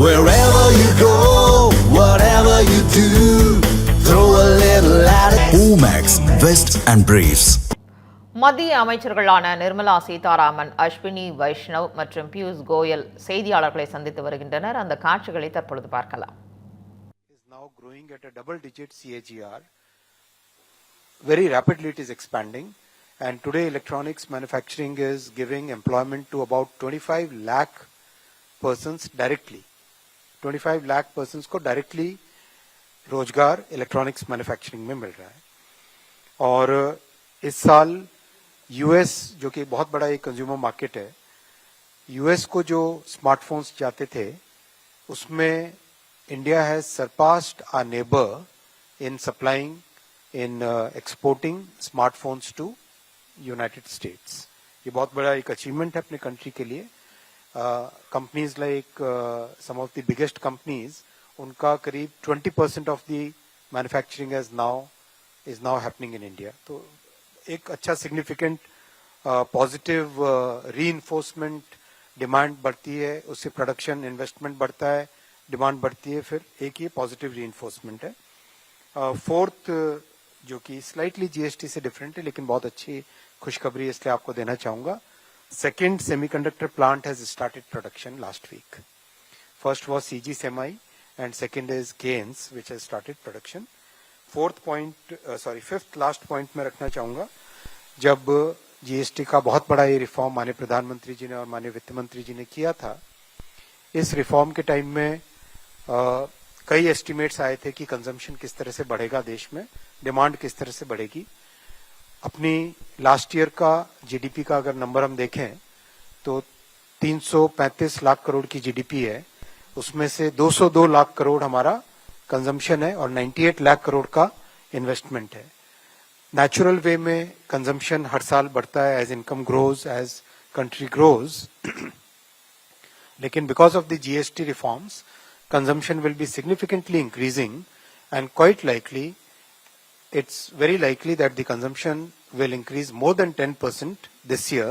Wherever you go, whatever you do, throw a little at it. Omax, Vest and Briefs. மத்திய அமைச்சர்களான நிர்மலா சீதாராமன், அஸ்வினி வைஷ்ணவ் மற்றும் பியூஷ் கோயல் செய்தியாளர்களை சந்தித்து வருகின்றனர். அந்த காட்சிகளை தற்பொழுது பார்க்கலாம். Now growing at a double-digit CAGR. Very rapidly it is expanding, and today electronics manufacturing is giving employment to about 25 lakh persons directly. 25 lakh persons को directly रोजगार इलेक्ट्रॉनिक्स मैन्युफैक्चरिंग में मिल रहा है. और इस साल यूएस, जो कि बहुत बड़ा एक कंज्यूमर मार्केट है, यूएस को जो स्मार्टफोन्स जाते थे उसमें India has surpassed our neighbour in supplying, in exporting smartphones to United States. ये बहुत बड़ा एक अचीवमेंट है अपने कंट्री के लिए. Companies like some of the biggest companies, उनका करीब 20% of the manufacturing is now happening in India. तो एक अच्छा सिग्निफिकेंट पॉजिटिव रीइंफोर्समेंट. डिमांड बढ़ती है, उससे प्रोडक्शन इन्वेस्टमेंट बढ़ता है, डिमांड बढ़ती है, फिर एक ये पॉजिटिव रीइंफोर्समेंट है. फोर्थ, जो कि स्लाइटली जीएसटी से डिफरेंट है लेकिन बहुत अच्छी खुशखबरी है, इसलिए आपको देना चाहूंगा. Second semiconductor plant has started production last week. First was CG Semi and second is Keynes, which has started production. Fifth last point मैं रखना चाहूंगा. जब जीएसटी का बहुत बड़ा ये रिफॉर्म माननीय प्रधानमंत्री जी ने और माननीय वित्त मंत्री जी ने किया था, इस रिफॉर्म के टाइम में कई एस्टिमेट्स आए थे कि कंजम्पशन किस तरह से बढ़ेगा देश में, डिमांड किस तरह से बढ़ेगी. अपनी लास्ट ईयर का जीडीपी का अगर नंबर हम देखें तो 335 लाख करोड़ की जीडीपी है, उसमें से 202 लाख करोड़ हमारा कंजम्पशन है और 98 लाख करोड़ का इन्वेस्टमेंट है. नेचुरल वे में कंजम्पशन हर साल बढ़ता है as income grows, as country grows. लेकिन because of the GST reforms, consumption will be significantly increasing and quite likely, it's very likely that the consumption will increase more than 10% this year,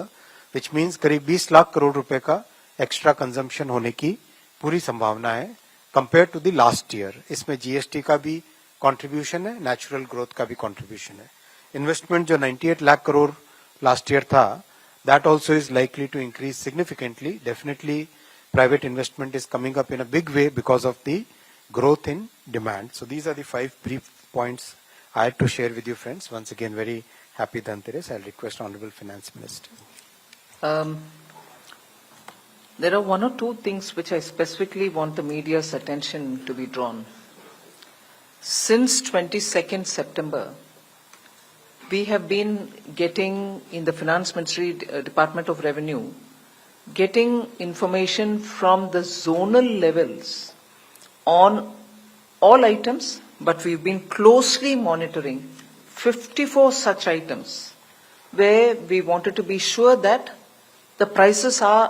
which means करीब 20 लाख करोड़ रुपए का extra consumption होने की पूरी संभावना है compare to the last year. इसमें GST का भी कंट्रीब्यूशन है, नेचुरल ग्रोथ का भी कंट्रीब्यूशन है. इन्वेस्टमेंट जो 98 लाख करोड़ लास्ट ईयर था, that also is likely to increase significantly. Definitely private investment is coming up in a big way because of the growth in demand. So these are the 5 brief points I had to share with you, friends. Once again, very happy Dhanteras. I'll request Honorable Finance Minister. There are one or two things which I specifically want the media's attention to be drawn. Since 22nd September, we have been getting in the Finance Ministry Department of Revenue, getting information from the zonal levels on all items, but we've been closely monitoring 54 such items where we wanted to be sure that the prices are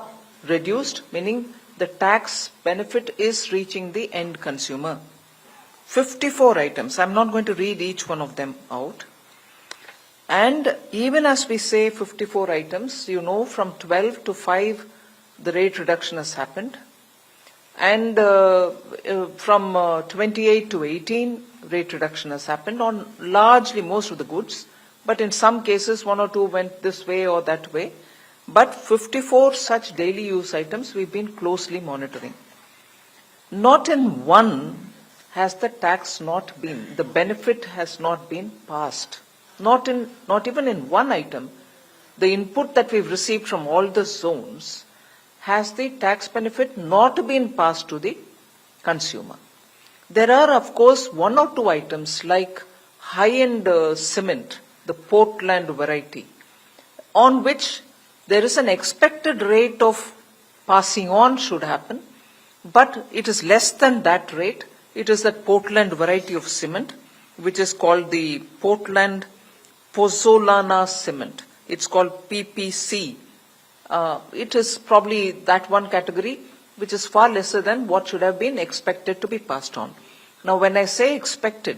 reduced, meaning the tax benefit is reaching the end consumer. 54 items. I'm not going to read each one of them out. And even as we say 54 items, you know, from 12 to 5, the rate reduction has happened. And from 28 to 18, rate reduction has happened on largely most of the goods, but in some cases 1 or 2 went this way or that way. But 54 such daily use items we've been closely monitoring. Not in one has the tax not been, the benefit has not been passed. Not even in one item, the input that we've received from all the zones has the tax benefit not been passed to the consumer. There are, of course, 1 or 2 items like high-end cement, the Portland variety, on which there is an expected rate of passing on should happen, but it is less than that rate. It is that Portland variety of cement, which is called the Portland Pozzolana cement. It's called PPC. It is probably that one category which is far lesser than what should have been expected to be passed on. Now, when I say expected,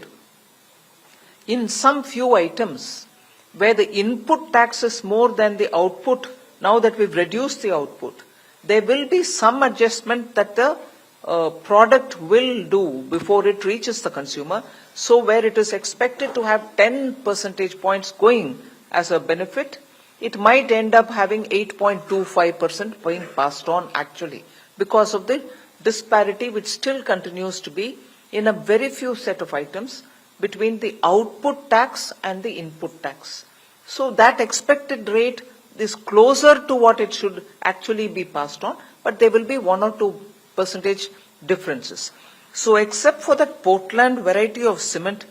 in some few items where the input tax is more than the output, now that we've reduced the output, there will be some adjustment that the product will do before it reaches the consumer. So where it is expected to have 10 percentage points going as a benefit, it might end up having 8.25% being passed on actually, because of the disparity which still continues to be in a very few set of items between the output tax and the input tax. So that expected rate is closer to what it should actually be passed on, but there will be 1 or 2 percentage differences. So except for that Portland variety of cement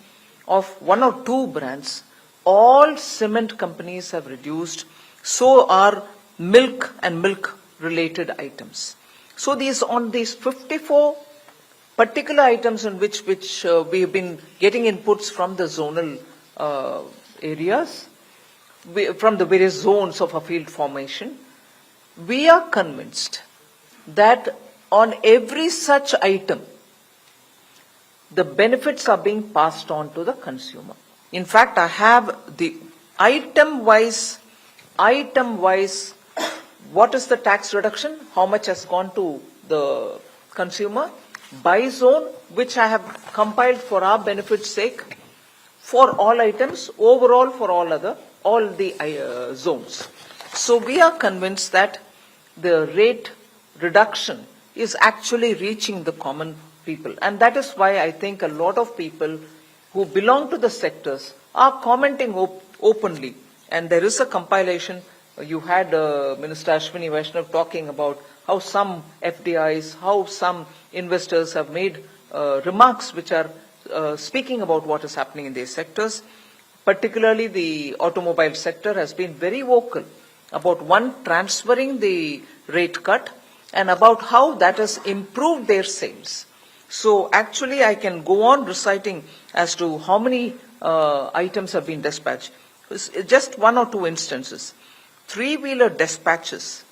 of 1 or 2 brands, all cement companies have reduced, so are milk and milk related items. So on these 54 particular items on which we have been getting inputs from the zonal areas, from the various zones of a field formation, we are convinced that on every such item, the benefits are being passed on to the consumer. In fact, I have the item-wise, what is the tax reduction, how much has gone to the consumer, by zone, which I have compiled for our benefit's sake, for all items, overall for all the zones. So we are convinced that the rate reduction is actually reaching the common people. And that is why I think a lot of people who belong to the sectors are commenting openly. And there is a compilation. You had Minister Ashwini Vaishnav talking about how some FDIs, how some investors have made remarks which are speaking about what is happening in these sectors. Particularly the automobile sector has been very vocal about transferring the rate cut and about how that has improved their sales. So actually I can go on reciting as to how many items have been dispatched. Just 1 or 2 instances. 3-wheeler dispatches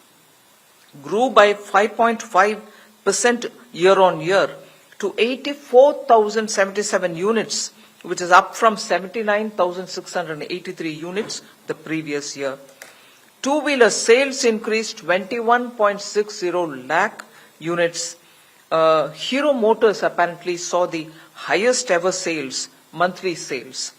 grew by 5.5% year on year to 84,077 units, which is up from 79,683 units the previous year. 2-wheeler sales increased 21.60 lakh units. Hero Motors apparently saw the highest ever sales, monthly sales.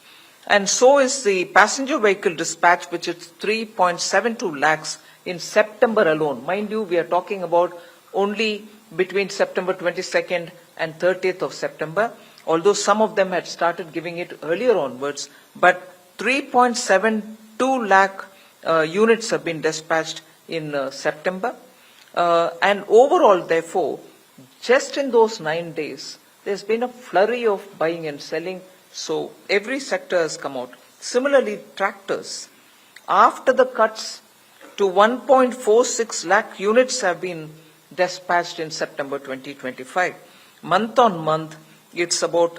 And so is the passenger vehicle dispatch, which is 3.72 lakhs in September alone. Mind you, we are talking about only between September 22nd and 30th of September, although some of them had started giving it earlier onwards, but 3.72 lakh units have been dispatched in September. And overall, therefore, just in those 9 days, there's been a flurry of buying and selling. So every sector has come out. Similarly, tractors, after the cuts to 1.46 lakh units have been dispatched in September 2025. Month on month, it's about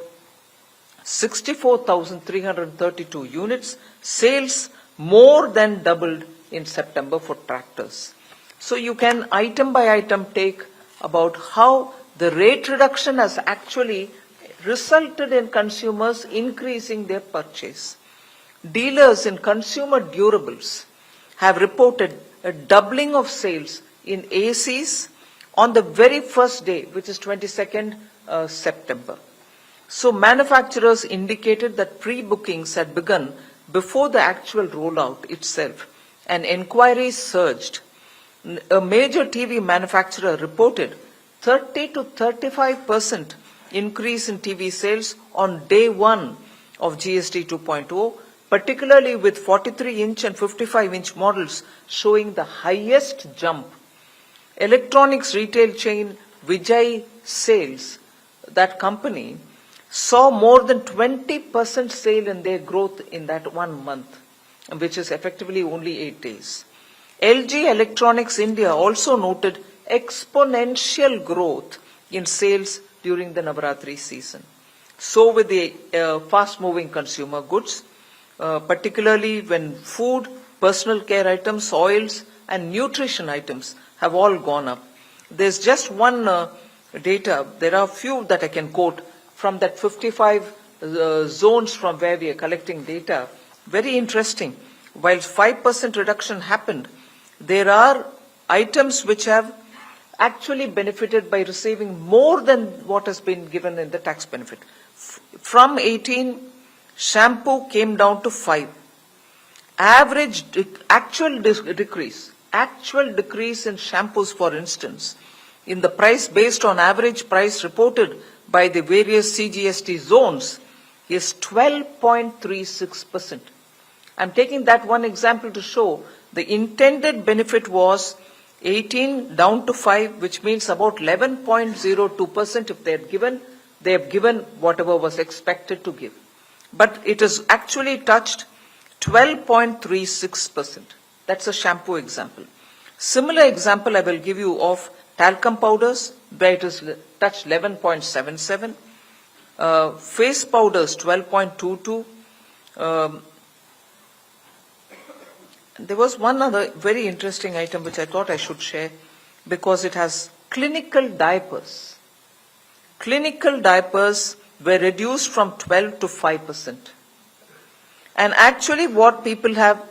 64,332 units. Sales more than doubled in September for tractors. So you can item by item take about how the rate reduction has actually resulted in consumers increasing their purchase. Dealers in consumer durables have reported a doubling of sales in ACs on the very first day, which is 22nd September. So manufacturers indicated that pre-bookings had begun before the actual rollout itself, and inquiries surged. A major TV manufacturer reported 30 to 35% increase in TV sales on day 1 of GST 2.0, particularly with 43-inch and 55-inch models showing the highest jump. Electronics retail chain Vijay Sales, that company, saw more than 20% sale in their growth in that 1 month, which is effectively only 8 days. LG Electronics India also noted exponential growth in sales during the Navaratri season. So with the fast-moving consumer goods, particularly when food, personal care items, oils, and nutrition items have all gone up. There's just one data, there are a few that I can quote from that 55 zones from where we are collecting data. Very interesting. While 5% reduction happened, there are items which have actually benefited by receiving more than what has been given in the tax benefit. From 18, shampoo came down to 5. Actual decrease in shampoos, for instance, in the price based on average price reported by the various CGST zones is 12.36%. I'm taking that one example to show the intended benefit was 18 down to 5, which means about 11.02% if they have given whatever was expected to give. But it has actually touched 12.36%. That's a shampoo example. Similar example I will give you of talcum powders, where it has touched 11.77. Face powders, 12.22. There was one other very interesting item which I thought I should share because it has clinical diapers. Clinical diapers were reduced from 12 to 5%. And actually what people have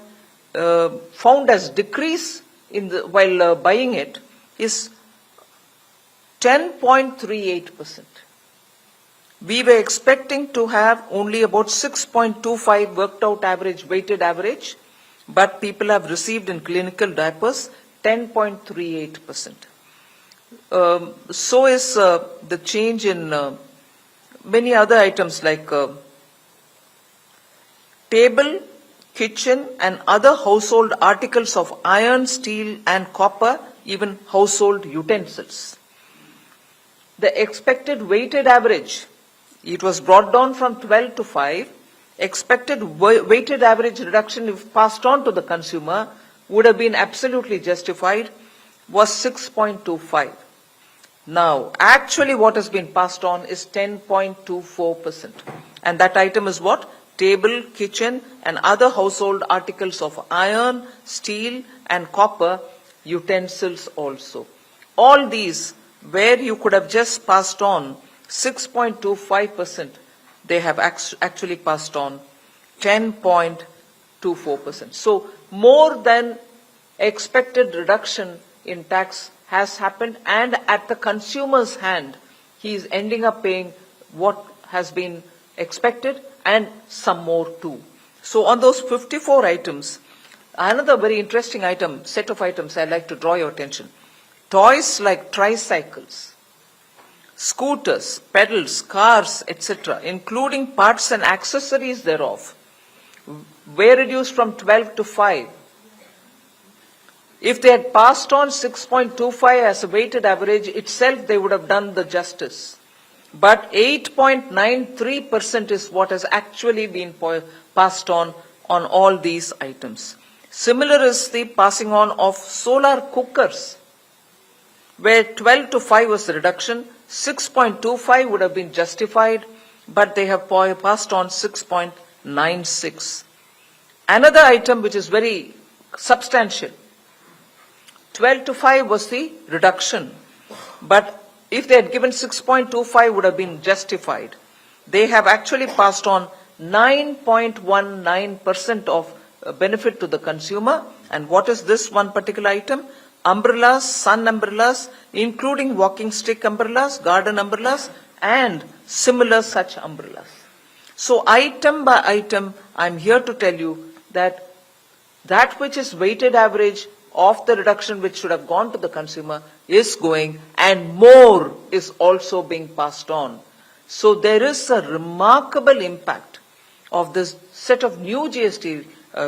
found as decrease while buying it is 10.38%. We were expecting to have only about 6.25 worked out average, weighted average, but people have received in clinical diapers 10.38%. So is the change in many other items like table, kitchen and other household articles of iron, steel and copper, even household utensils. The expected weighted average, it was brought down from 12 to 5. Expected weighted average reduction, if passed on to the consumer, would have been absolutely justified, was 6.25. Now, actually what has been passed on is 10.24%. And that item is what? Table, kitchen and other household articles of iron, steel and copper, utensils also. All these, where you could have just passed on 6.25%, they have actually passed on 10.24%. So more than expected reduction in tax has happened, and at the consumer's hand, he is ending up paying what has been expected and some more too. So on those 54 items, another very interesting set of items I'd like to draw your attention. Toys like tricycles, scooters, pedals, cars, etc., including parts and accessories thereof, were reduced from 12 to 5. If they had passed on 6.25 as a weighted average itself, they would have done the justice. But 8.93% is what has actually been passed on all these items. Similar is the passing on of solar cookers, where 12 to 5 was the reduction, 6.25 would have been justified, but they have passed on 6.96. Another item which is very substantial, 12 to 5 was the reduction, but if they had given 6.25 would have been justified. They have actually passed on 9.19% of benefit to the consumer. And what is this one particular item? Umbrellas, sun umbrellas, including walking stick umbrellas, garden umbrellas, and similar such umbrellas. So item by item, I'm here to tell you that which is weighted average of the reduction which should have gone to the consumer is going, and more is also being passed on. So there is a remarkable impact of this set of new GST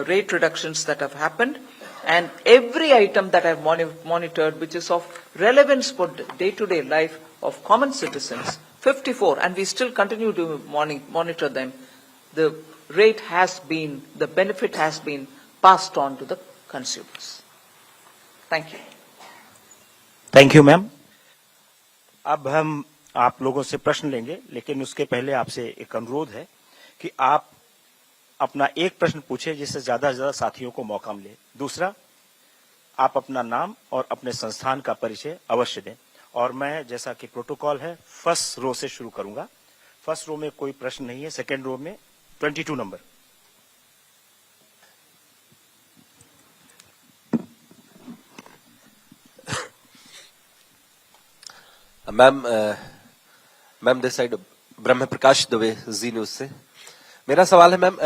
rate reductions that have happened, and every item that I've monitored which is of relevance for day-to-day life of common citizens, 54, and we still continue to monitor them, the benefit has been passed on to the consumers. Thank you. Thank you ma'am. अब हम आप लोगों से प्रश्न लेंगे, लेकिन उसके पहले आपसे एक अनुरोध है कि आप अपना एक प्रश्न पूछें जिससे ज्यादा से ज्यादा साथियों को मौका मिले. दूसरा, आप अपना नाम और अपने संस्थान का परिचय अवश्य दें. और मैं, जैसा कि प्रोटोकॉल है, फर्स्ट रो से शुरू करूंगा. फर्स्ट रो में कोई प्रश्न नहीं है. सेकेंड रो में 22 number. Ma'am this side Brahma Prakash Dave ji news से। मेरा सवाल है मैम,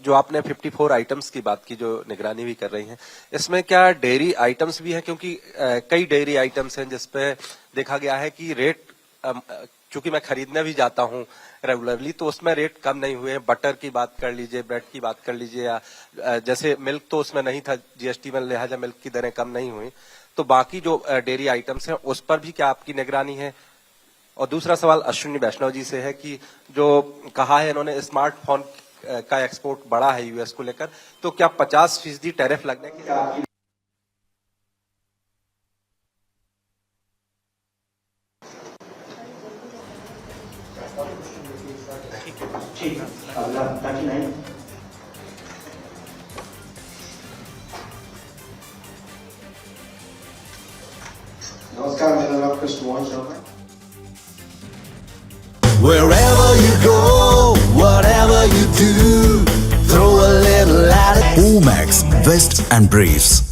जो आपने 54 आइटम्स की बात की जो निगरानी भी कर रही हैं, इसमें क्या डेयरी आइटम्स भी हैं? क्योंकि कई डेयरी आइटम्स हैं जिसपे देखा गया है कि रेट, चूंकि मैं खरीदने भी जाता हूं रेगुलरली, तो उसमें रेट कम नहीं हुए। बटर की बात कर लीजिए, ब्रेड की बात कर लीजिए, या जैसे मिल्क तो उसमें नहीं था जीएसटी में, लिहाजा मिल्क की दरें कम नहीं हुई। तो बाकी जो डेयरी आइटम्स हैं उस पर भी क्या आपकी निगरानी है? और दूसरा सवाल अश्विनी वैष्णव जी से है कि जो कहा है इन्होंने स्मार्टफोन का एक्सपोर्ट बढ़ा है यूएस को लेकर, तो क्या 50% टैरिफ लगने की आपकी नमस्कार, मेरा नाम कृष्ण शर्मा है। Wherever you go, whatever you do, throw a little at it. Omax, Vest and Briefs.